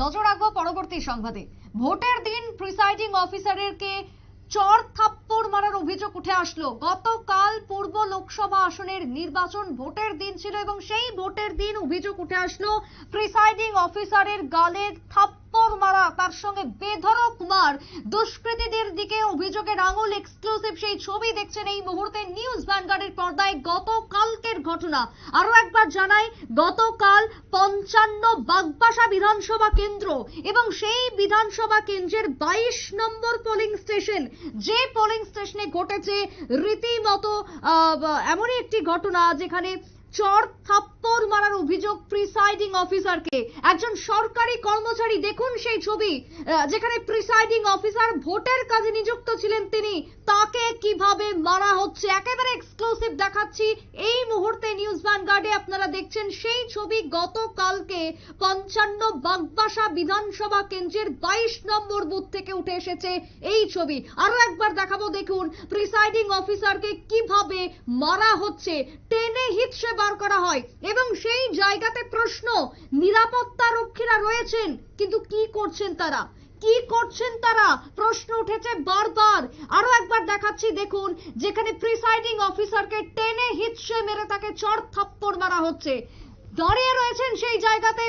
নজর রাখবো পরবর্তী সংবাদে। ভোটের দিন প্রিসাইডিং অফিসারকে চড় থাপ্পড় মারার অভিযোগ উঠে আসলো। গতকাল পূর্ব লোকসভা আসনের নির্বাচন ভোটের দিন ছিল এবং সেই ভোটের দিন অভিযোগ উঠে আসলো প্রিসাইডিং অফিসারের গালে থাপ্পড় মারা, তার সঙ্গে বেধড়ক মার। দুষ্কৃতীদের দিকে অভিযোগের আঙুল। এক্সক্লুসিভ সেই ছবি দেখছেন এই মুহূর্তে নিউজ ভ্যানগার্ডের পর্দায়। গতকালকের ঘটনা আরো একবার জানাই, গতকাল 55 বাগবাসা বিধানসভা কেন্দ্র এবং সেই বিধানসভা কেন্দ্রের 22 নম্বর পোলিং স্টেশন, যে পোলিং স্টেশনে ঘটেছে রীতিমতো এমনই একটি ঘটনা যেখানে চড় থাপ্পড় মারার অভিযোগ প্রিসাইডিং অফিসারকে। একজন সরকারি কর্মচারী, দেখুন সেই ছবি যেখানে প্রিসাইডিং অফিসার ভোটের কাজে নিযুক্ত ছিলেন, তিনি তাকে কিভাবে মারা হচ্ছে একেবারে এক্সক্লুসিভ দেখাচ্ছি এই মুহূর্তে নিউজ ভ্যানগার্ডে। আপনারা দেখছেন সেই ছবি গতকালকে 55 বাগবাসা বিধানসভা কেন্দ্রের 22 নম্বর বুথ থেকে উঠে এসেছে এই ছবি। আরো একবার দেখাবো, দেখুন প্রিসাইডিং অফিসারকে কিভাবে মারা হচ্ছে, টেনে হিচড়ে বার করা হয় এবং সেই জায়গাতে প্রশ্ন, নিরাপত্তা রক্ষীরা রয়েছেন কিন্তু কি করছেন তারা, কি করছেন তারা, প্রশ্ন উঠেছে বারবার। আরো একবার দেখাচ্ছি, দেখুন যেখানে প্রিসাইডিং অফিসারকে টেনে হিচড়ে মেরে তাকে চড় থাপ্পড় মারা হচ্ছে। দাঁড়িয়ে রয়েছেন সেই জায়গাতে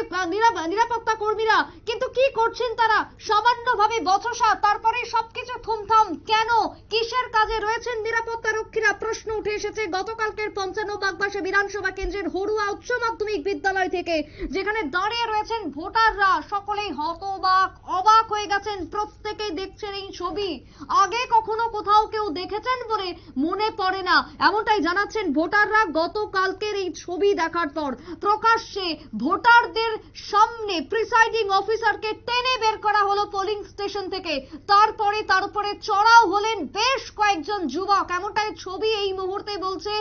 নিরাপত্তা কর্মীরা, কিন্তু কি করছেন তারা, সামান্যভাবে বচসা, তারপরে সবকিছু থুমথাম। কেন, কিসের কাজে রয়েছেন নিরাপত্তা রক্ষীরা, প্রশ্ন উঠে এসেছে গতকালকের 55 বাগবাসা বিধানসভা কেন্দ্রের হরুয়া উচ্চ মাধ্যমিক বিদ্যালয় থেকে, যেখানে দাঁড়িয়ে রয়েছেন ভোটাররা। সকলেই হতবাক, অবাক হয়ে গেছেন, প্রত্যেকেই দেখছেন এই ছবি। আগে কখনো কোথাও কেউ দেখেছেন বলে মনে পড়ে না, এমনটাই জানাচ্ছেন ভোটাররা গতকালকের এই ছবি দেখার পর। প্রকাশ্যে ভোটারদের সামনে প্রিসাইডিং অফিসারকে টেনে বের করা হলো পোলিং স্টেশন থেকে, তারপরে তার উপরে চড়াও হলেন বেশ কয়েকজন যুবক, এমনটাই ছবি এই মুহূর্তে বলছে।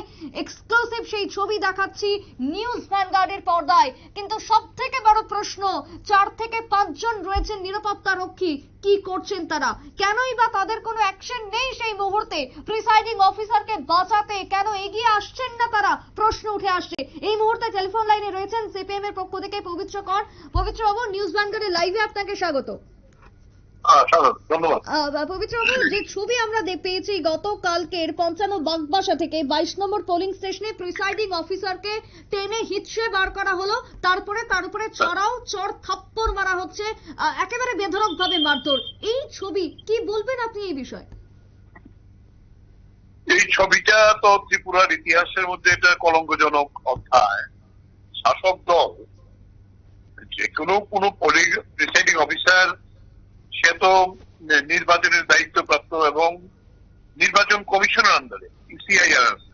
এক্সক্লুসিভ সেই ছবি দেখাচ্ছি নিউজ ভ্যানগার্ডের পর্দায়। কিন্তু সব থেকে বড় প্রশ্ন, 4 থেকে 5 জন রয়েছেন নিরাপত্তা রক্ষী, কি করছেন তারা, কেনই বা তাদের কোনো অ্যাকশন নেই সেই মুহূর্তে প্রিসাইডিং অফিসারকে বাঁচাতে, কেন এগিয়ে আসছেন না তারা, প্রশ্ন উঠে আসছে। এই মুহূর্তে টেলিফোন লাইনে রয়েছেন সিপিএম এর পক্ষ থেকে পবিত্র কর। পবিত্র বাবু, নিউজ ভ্যানগার্ডের লাইভে আপনাকে স্বাগত। পবিত্র বাবু, যে ছবি আমরা পেয়েছি গতকালকের 55 বাগবাসা থেকে 22 নম্বর পোলিং স্টেশনে প্রিসাইডিং অফিসারকে টেনে হিচড়ে বার করা হলো, তারপরে তার উপরে চড় থাপ্পড় মারা হচ্ছে, একেবারে বেধড়ক ভাবে মারধর। এই ছবি কি বলবেন আপনি এই বিষয়ে? এই ছবিটা তো ত্রিপুরার ইতিহাসের মধ্যে এটা কলঙ্কজনক অধ্যায়। শাসক দল যে কোনো প্রিসাইডিং অফিসার, সে তো নির্বাচনের দায়িত্বপ্রাপ্ত এবং নির্বাচন কমিশনের আন্ডারে ইসিআইআর আছে।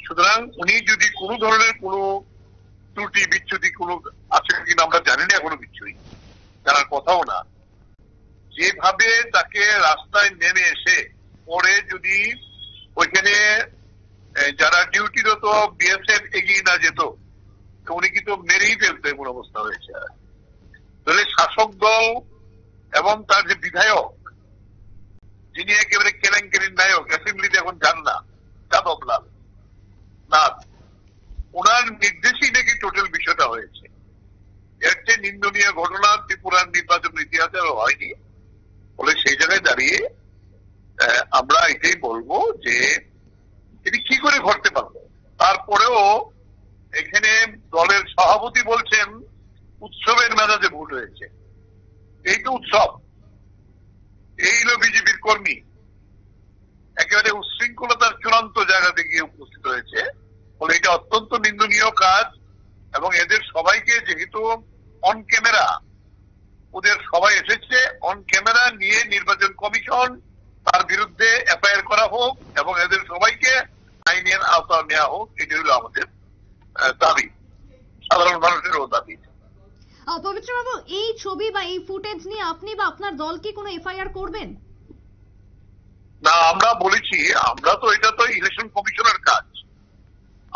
সুতরাং উনি যদি কোনো ধরনের কোনো ত্রুটি বিচ্যুতি কোনো আছে কিনা আমরা জানি না, এখনো কিছুই জানার কথাও না। যেভাবে তাকে রাস্তায় নেমে এসে পরে যদি ওইখানে যারা ডিউটিরত বিএসএফ এগিয়ে না যেত, উনি কিন্তু মেরেই ফেলতে এমন অবস্থা হয়েছে। তাহলে শাসক দল এবং তার যে বিধায়ক, যিনি একেবারে কেলেঙ্কারির নায়ক, অ্যাসেম্বলিতে এখন যান না, যাদবলাল নাথ, ওনার নির্দেশেই নাকি টোটাল বিষয়টা হয়েছে। এর চেয়ে নিন্দনীয় ঘটনা ত্রিপুরার নির্বাচন ইতিহাসে হয়নি। ফলে সেই জায়গায় দাঁড়িয়ে আমরা এটাই বলবো যে এটি কি করে ঘটতে পারলো। তারপরেও এখানে দলের সভাপতি বলছেন উৎসবের মেজাজে ভোট হয়েছে। এই তো উৎসব, এই হলো বিজেপির কর্মী, একেবারে উচ্ছৃঙ্খলতার চূড়ান্ত জায়গাতে গিয়ে উপস্থিত হয়েছে। ফলে এটা অত্যন্ত নিন্দনীয় কাজ এবং এদের সবাইকে, যেহেতু অন ক্যামেরা ওদের সবাই এসেছে, অন ক্যামেরা নিয়ে নির্বাচন কমিশন তার বিরুদ্ধে এফআইআর করা হোক এবং এদের সবাইকে আইনের আওতায় নেওয়া হোক, এটি হলো আমাদের দাবি, সাধারণ মানুষেরও দাবি। পবিত্র বাবু, এই ছবি বা এই ফুটেজ নিয়ে আপনি বা আপনার দল কি কোনো এফআইআর করবেন? না, আমরা বলেছি, আমরা তো এটা তো ইলেকশন কমিশনের কাজ,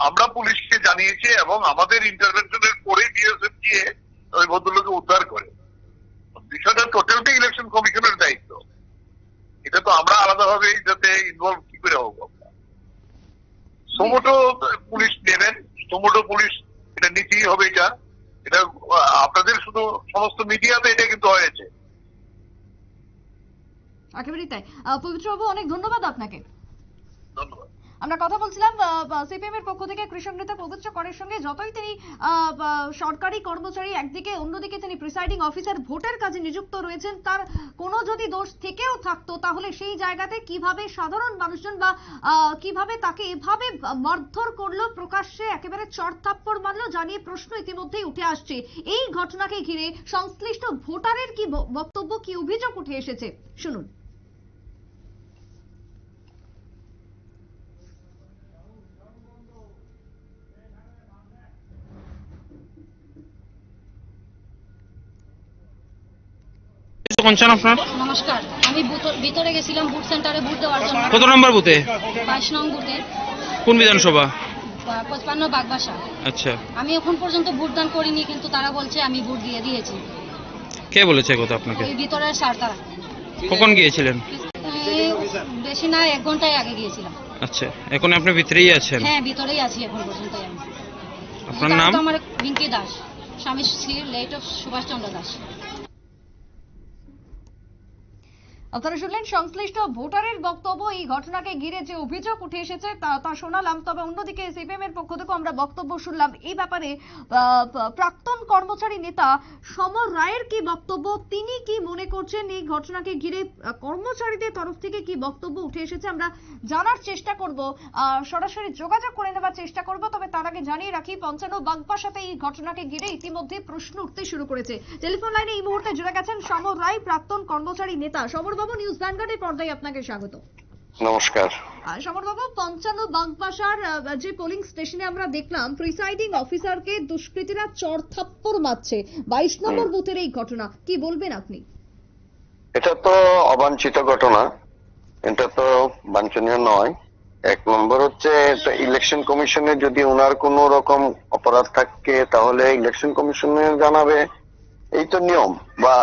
আমরা পুলিশকে জানিয়েছি এবং আমাদের ইন্টারভেনশনের পরে বিএসএফ গিয়ে ওই ভদ্রলোকে উদ্ধার করে। বিষয়টা টোটালটি ইলেকশন কমিশনের দায়িত্ব, এটা তো আমরা আলাদাভাবে এটাতে ইনভলভ কি করে হবো। সোমোটো পুলিশ নেবেন, সোমোটো পুলিশ এটা নিতেই হবে। এটা আপনাদের শুধু কিন্তু সমস্ত মিডিয়াতে এটা কিন্তু হয়েছে। একেবারেই তাই। পবিত্রবাবু, অনেক ধন্যবাদ আপনাকে। ধন্যবাদ। আমরা কথা বলছিলাম সিপিএম এর পক্ষ থেকে কৃষক নেতা পবিত্র করের সঙ্গে। যতই তিনি সরকারি কর্মচারী একদিকে, অন্যদিকে তিনি প্রিসাইডিং অফিসার ভোটের কাজে নিযুক্ত রয়েছেন, তার কোনো যদি দোষ থেকেও থাকতো তাহলে সেই জায়গাতে কিভাবে সাধারণ মানুষজন বা কিভাবে তাকে এভাবে মারধর করলো, প্রকাশ্যে একেবারে চড়থাপ্পড় মারলো, জানিয়ে প্রশ্ন ইতিমধ্যেই উঠে আসছে। এই ঘটনাকে ঘিরে সংশ্লিষ্ট ভোটারের কি বক্তব্য, কি অভিযোগ উঠে এসেছে, শুনুন। আপনার নমস্কার, আমি ভিতরে গেছিলাম বুথ সেন্টারে ভোট দেওয়ার জন্য। কত নম্বর বুথে? 22 নং বুথে। কোন বিধানসভা? 55 বাগবাসা। আচ্ছা, আমি এখন পর্যন্ত ভোটদান করিনি, কিন্তু তারা বলছে আমি ভোট দিয়ে দিয়েছি। কে বলেছে কথা আপনাকে? ওই ভিতরের স্যার তারা। কখন গিয়েছিলেন? বেশি না, 1 ঘন্টায় আগে গিয়েছিলাম। আচ্ছা, এখন আপনি ভিতরেই আছেন? হ্যাঁ, ভিতরেই আছি এখন পর্যন্ত আমি। আপনার নাম? আমার রিঙ্কি দাস, স্বামী শ্রী লেট অফ সুভাষচন্দ্র দাস। আপনারা শুনলেন সংশ্লিষ্ট ভোটারের বক্তব্য। এই ঘটনাকে ঘিরে যে অভিযোগ উঠে এসেছে তা শোনালাম। তবে অন্যদিকে সিপিএম এর পক্ষ থেকে আমরা বক্তব্য শুনলাম। এই ব্যাপারে প্রাক্তন কর্মচারী নেতা সমর রায়ের কি বক্তব্য, তিনি কি মনে করছেন এই ঘটনাকে ঘিরে, কর্মচারীদের তরফ থেকে কি বক্তব্য উঠে এসেছে আমরা জানার চেষ্টা করব, সরাসরি যোগাযোগ করে নেওয়ার চেষ্টা করব। তবে তার আগে জানিয়ে রাখি, 55 বাগবাসাতে এই ঘটনাকে ঘিরে ইতিমধ্যে প্রশ্ন উঠতে শুরু করেছে। টেলিফোন লাইনে এই মুহূর্তে জুড়ে গেছেন সমর রায়, প্রাক্তন কর্মচারী নেতা। সমর বাবু, নিউজ ভ্যানগার্ডের পর্দায় আপনাকে স্বাগত। নমস্কার। সমর বাবু, 55 বাগবাসার যে পোলিং স্টেশনে আমরা দেখলাম প্রিসাইডিং অফিসারকে দুষ্কৃতীরা চড়থাপ্পড় মারছে, 22 নম্বর বুথের এই ঘটনা, কি বলবেন আপনি? এটা তো অবাঞ্ছিত ঘটনা, এটা তো বাঞ্ছনীয় নয়। 1 নম্বর হচ্ছে, ইলেকশন কমিশনে যদি ওনার কোন রকম অপরাধ থাকে তাহলে ইলেকশন কমিশনে জানাবে, এই তো নিয়ম, বা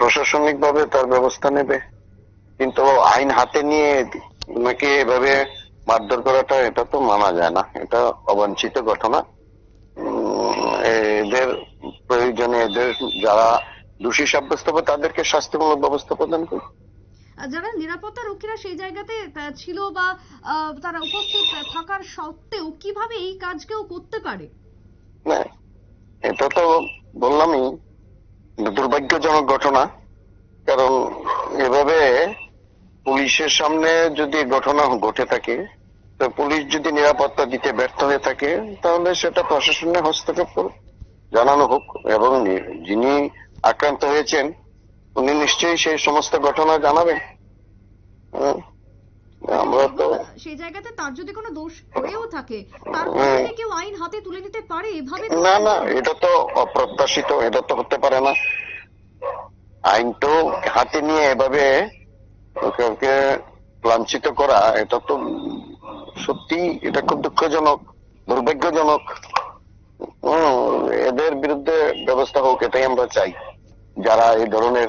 প্রশাসনিক ভাবে তার ব্যবস্থা নেবে। কিন্তু আইন হাতে নিয়ে ওনাকে এভাবে মারধর করাটা, এটা তো মানা যায় না, এটা অবাঞ্ছিত ঘটনা। এদের প্রয়োজনে এদের যারা দোষী সাব্যস্ত হবে তাদেরকে শাস্তিমূলক ব্যবস্থা প্রদান করবে। যারা নিরাপত্তা রক্ষীরা সেই জায়গাতে ছিল বা তারা উপস্থিত থাকার সত্ত্বেও কিভাবে এই কাজ কেউ করতে পারে? না, এটা তো বললামই, দুর্ভাগ্যজনক ঘটনা। কারণ এভাবে পুলিশের সামনে যদি ঘটনা ঘটে থাকে, তো পুলিশ যদি নিরাপত্তা দিতে ব্যর্থ হয়ে থাকে, তাহলে সেটা প্রশাসনের হস্তক্ষেপ জানানো হোক, এবং যিনি আক্রান্ত হয়েছেন উনি নিশ্চয়ই সেই সমস্ত ঘটনা জানাবেন। আমরা তো সেই জায়গাতে তার যদি কোনো দোষ হয়েও থাকে, তারপরে কেউ আইন হাতে তুলে নিতে পারে এভাবে? না না, এটা তো অপ্রত্যাশিত, এটা তো হতে পারে না। আইন তো হাতে নিয়ে এভাবে ওকে লাঞ্ছিত করা, এটা তো সত্যি, এটা খুব দুঃখজনক, দুর্ভাগ্যজনক। এদের বিরুদ্ধে ব্যবস্থা হোক, এটাই আমরা চাই। যারা এই ধরনের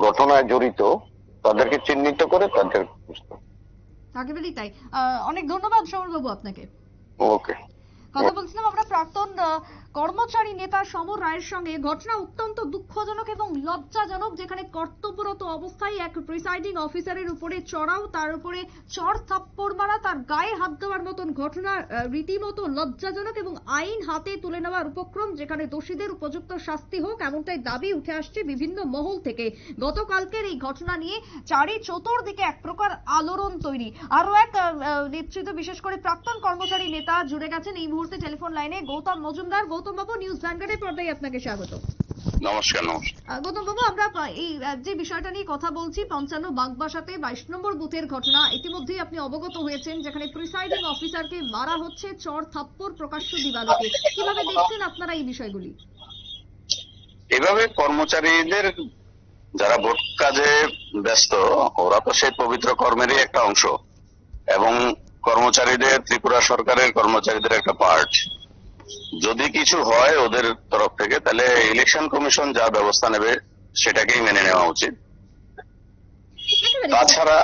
ঘটনায় জড়িত তাদেরকে চিহ্নিত করে তাদের। একেবারেই তাই। অনেক ধন্যবাদ সমর বাবু আপনাকে। ওকে। কথা বলছিলাম আমরা প্রাক্তন কর্মচারী নেতা সমর রায়ের সঙ্গে। ঘটনা অত্যন্ত দুঃখজনক এবং লজ্জাজনক, যেখানে কর্তব্যরত অবস্থায় এক প্রিসাইডিং অফিসারের উপরে চড়াও, তার উপরে চড় থাপ্পড় মারা, তার গায়ে হাত দেওয়ার মতন ঘটনা রীতিমতো লজ্জাজনক এবং আইন হাতে তুলে নেওয়ার উপক্রম, যেখানে দোষীদের উপযুক্ত শাস্তি হোক এমনটাই দাবি উঠে আসছে বিভিন্ন মহল থেকে। গতকালকের এই ঘটনা নিয়ে চারি চতুর্দিকে এক প্রকার আলোড়ন তৈরি। আরো এক নেতৃত্ব, বিশেষ করে প্রাক্তন কর্মচারী নেতা জুড়ে গেছেন এই মুহূর্তে টেলিফোন লাইনে, গৌতম মজুমদার। গৌতম বাবু, নিউজ ভ্যানগার্ডের পর্দায় আপনাকে স্বাগত। নমস্কার। গৌতম বাবু, আমরা এই যে বিষয়টা নিয়ে কথা বলছি, 55 বাগবাসাতে 22 নম্বর বুথের ঘটনা, ইতিমধ্যেই আপনি অবগত হয়েছেন, যেখানে প্রিসাইডিং অফিসারকে মারা হচ্ছে চড় থাপ্পড় প্রকাশ্য দিবালোকে। কিভাবে দেখছেন আপনারা এই বিষয়গুলি? এভাবে কর্মচারীদের যারা ভোট কাজে ব্যস্ত, ওরা তো সেই পবিত্র কর্মেরই একটা অংশ, এবং কর্মচারীদের, ত্রিপুরা সরকারের কর্মচারীদের একটা পার্ট। যদি কিছু হয় ওদের তরফ থেকে, তাহলে ইলেকশন কমিশন যা ব্যবস্থা নেবে সেটাকেই মেনে নেওয়া উচিত। তাছাড়া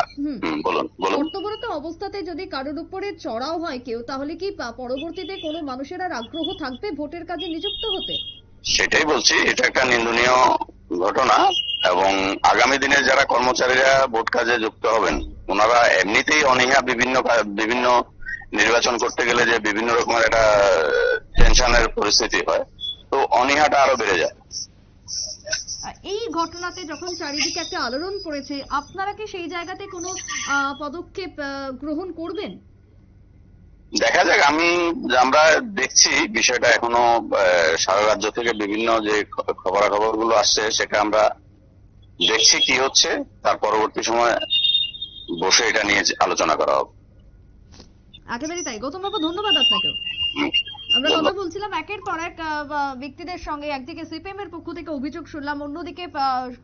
বলুন। কর্তব্যরত অবস্থাতে যদি কারোর উপরে চড়াও হয় কেউ, তাহলে কি পরবর্তীতে কোনো মানুষের আর আগ্রহ থাকবে ভোটের কাজে নিযুক্ত হতে? সেটাই বলছি, এটা একটা নিন্দনীয় ঘটনা। এবং আগামী দিনে যারা কর্মচারীরা ভোট কাজে যুক্ত হবেন, ওনারা এমনিতেই অনীহা বিভিন্ন নির্বাচন করতে গেলে যে বিভিন্ন রকমের একটা টেনশনের পরিস্থিতি হয়, তো অনীহাটা আরো বেড়ে যায়। এই ঘটনাতে যখন চারিদিকে একটা আলোড়ন পড়েছে, আপনারা কি সেই জায়গাতে কোনো পদক্ষেপ গ্রহণ করবেন? দেখা যাক, আমরা দেখছি বিষয়টা এখনো সারা রাজ্য থেকে বিভিন্ন যে খবরাখবর গুলো আসছে, সেটা আমরা দেখছি কি হচ্ছে, তার পরবর্তী সময় বসে এটা নিয়ে আলোচনা করা হবে। একেবারে তাই। গৌতম বাবু, ধন্যবাদ আপনাকেও। আমরা কথা বলছিলাম একের পর এক ব্যক্তিদের সঙ্গে। একদিকে সিপিএম এর পক্ষ থেকে অভিযোগ শুনলাম, অন্যদিকে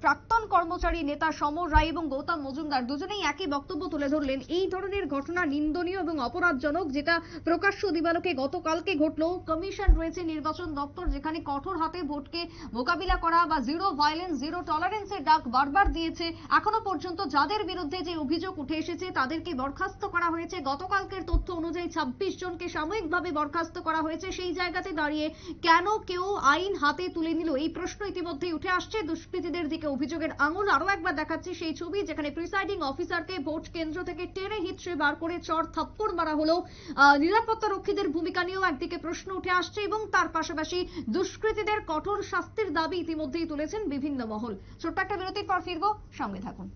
প্রাক্তন কর্মচারী নেতা সমর রায় এবং গৌতম মজুমদার দুজনেই একই বক্তব্য তুলে ধরলেন। এই ধরনের ঘটনা নিন্দনীয় এবং অপরাধজনক, যেটা প্রকাশ্য দিবালোকে গতকালকে ঘটলো। কমিশন রয়েছে নির্বাচন দপ্তর, যেখানে কঠোর হাতে ভোটকে মোকাবিলা করা বা জিরো ভায়োলেন্স জিরো টলারেন্সের ডাক বারবার দিয়েছে। এখনো পর্যন্ত যাদের বিরুদ্ধে যে অভিযোগ উঠে এসেছে তাদেরকে বরখাস্ত করা হয়েছে। গতকালকের তথ্য অনুযায়ী 26 জনকে সাময়িকভাবে বরখাস্ত করা হয়েছে। সেই জায়গাতে দাঁড়িয়ে কেন কেউ আইন হাতে তুলে নিল, এই প্রশ্ন ইতিমধ্যেই উঠে আসছে। দুষ্কৃতীদের দিকে অভিযোগের আঙুল আরো একবার দেখাচ্ছে সেই ছবি, যেখানে প্রিসাইডিং অফিসারকে ভোট কেন্দ্র থেকে টেনে হিচড়ে বার করে চড় থাপ্পড় মারা হলো। নিরাপত্তা রক্ষীদের ভূমিকা নিয়েও একদিকে প্রশ্ন উঠে আসছে এবং তার পাশাপাশি দুষ্কৃতীদের কঠোর শাস্তির দাবি ইতিমধ্যেই তুলেছেন বিভিন্ন মহল। ছোট্ট একটা বিরতির পর ফিরবো, সঙ্গে থাকুন।